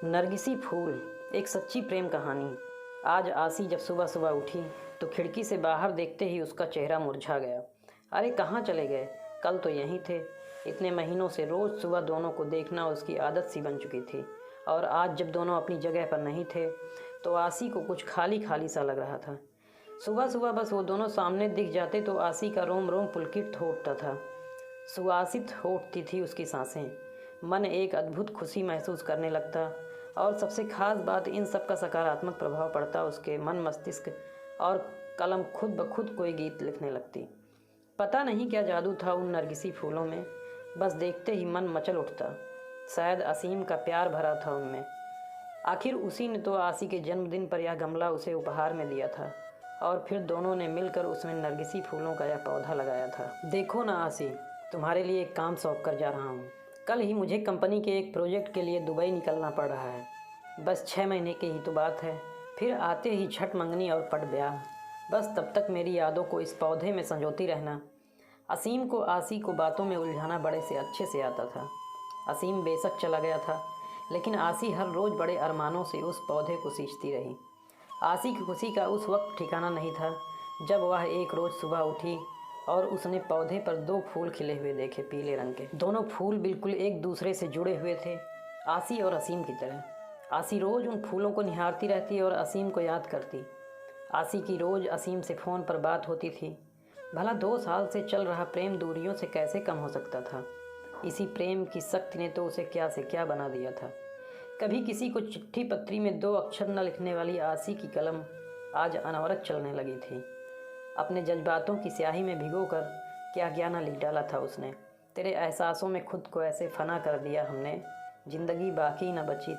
नरगिसी फूल, एक सच्ची प्रेम कहानी। आज आसी जब सुबह सुबह उठी तो खिड़की से बाहर देखते ही उसका चेहरा मुरझा गया। अरे कहाँ चले गए? कल तो यहीं थे। इतने महीनों से रोज़ सुबह दोनों को देखना उसकी आदत सी बन चुकी थी, और आज जब दोनों अपनी जगह पर नहीं थे तो आसी को कुछ खाली खाली सा लग रहा था। सुबह सुबह बस वो दोनों सामने दिख जाते तो आसी का रोम रोम पुलकित हो उठता था। सुवासित हो उठती थी उसकी सांसें। मन एक अद्भुत खुशी महसूस करने लगता, और सबसे खास बात, इन सब का सकारात्मक प्रभाव पड़ता उसके मन मस्तिष्क, और कलम खुद ब खुद कोई गीत लिखने लगती। पता नहीं क्या जादू था उन नरगिसी फूलों में, बस देखते ही मन मचल उठता। शायद असीम का प्यार भरा था उनमें। आखिर उसी ने तो आसी के जन्मदिन पर यह गमला उसे उपहार में दिया था, और फिर दोनों ने मिलकर उसमें नरगिसी फूलों का यह पौधा लगाया था। देखो ना आसी, तुम्हारे लिए एक काम सौंप कर जा रहा हूँ। कल ही मुझे कंपनी के एक प्रोजेक्ट के लिए दुबई निकलना पड़ रहा है। बस 6 महीने की ही तो बात है, फिर आते ही छठ मंगनी और पट ब्याह। बस तब तक मेरी यादों को इस पौधे में संजोती रहना। असीम को आसी को बातों में उलझाना बड़े से अच्छे से आता था। असीम बेशक चला गया था, लेकिन आसी हर रोज़ बड़े अरमानों से उस पौधे को सींचती रही। आसी की खुशी का उस वक्त ठिकाना नहीं था जब वह एक रोज़ सुबह उठी और उसने पौधे पर 2 फूल खिले हुए देखे, पीले रंग के। दोनों फूल बिल्कुल एक दूसरे से जुड़े हुए थे, आसी और असीम की तरह। आसी रोज़ उन फूलों को निहारती रहती और असीम को याद करती। आसी की रोज़ असीम से फ़ोन पर बात होती थी। भला 2 साल से चल रहा प्रेम दूरियों से कैसे कम हो सकता था? इसी प्रेम की शक्ति ने तो उसे क्या से क्या बना दिया था। कभी किसी को चिट्ठी पत्री में 2 अक्षर न लिखने वाली आसी की कलम आज अनवरत चलने लगी थी। अपने जज्बातों की स्याही में भिगोकर क्या क्या न लिख डाला था उसने। तेरे एहसासों में खुद को ऐसे फना कर दिया हमने, ज़िंदगी बाकी न बची,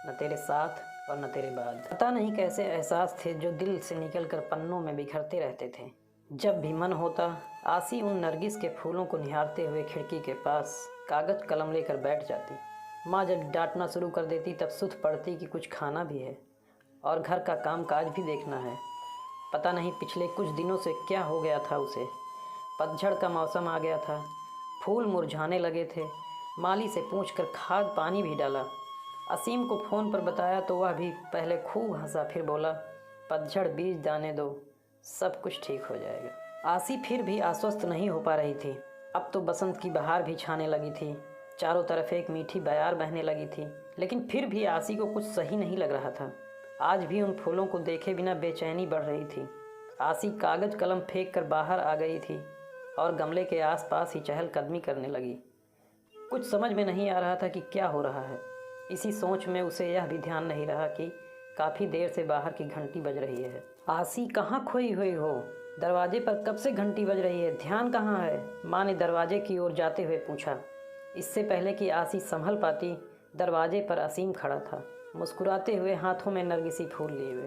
न तेरे साथ और न तेरे बाद। पता नहीं कैसे एहसास थे जो दिल से निकलकर पन्नों में बिखरते रहते थे। जब भी मन होता, आसी उन नरगिस के फूलों को निहारते हुए खिड़की के पास कागज़ कलम लेकर बैठ जाती। माँ जब डांटना शुरू कर देती तब सुध पड़ती कि कुछ खाना भी है और घर का काम काज भी देखना है। पता नहीं पिछले कुछ दिनों से क्या हो गया था उसे। पतझड़ का मौसम आ गया था, फूल मुरझाने लगे थे। माली से पूछकर खाद पानी भी डाला। असीम को फ़ोन पर बताया तो वह भी पहले खूब हंसा, फिर बोला, पतझड़ बीज दाने दो, सब कुछ ठीक हो जाएगा। आसी फिर भी आश्वस्त नहीं हो पा रही थी। अब तो बसंत की बहार भी छाने लगी थी, चारों तरफ एक मीठी बयार बहने लगी थी, लेकिन फिर भी आसी को कुछ सही नहीं लग रहा था। आज भी उन फूलों को देखे बिना बेचैनी बढ़ रही थी। आसी कागज़ कलम फेंक कर बाहर आ गई थी और गमले के आसपास ही चहलकदमी करने लगी। कुछ समझ में नहीं आ रहा था कि क्या हो रहा है। इसी सोच में उसे यह भी ध्यान नहीं रहा कि काफ़ी देर से बाहर की घंटी बज रही है। आसी कहाँ खोई हुई हो? दरवाजे पर कब से घंटी बज रही है, ध्यान कहाँ है? माँ ने दरवाजे की ओर जाते हुए पूछा। इससे पहले कि आसी संभल पाती, दरवाजे पर असीम खड़ा था, मुस्कुराते हुए, हाथों में नरगिसी फूल लिए हुए।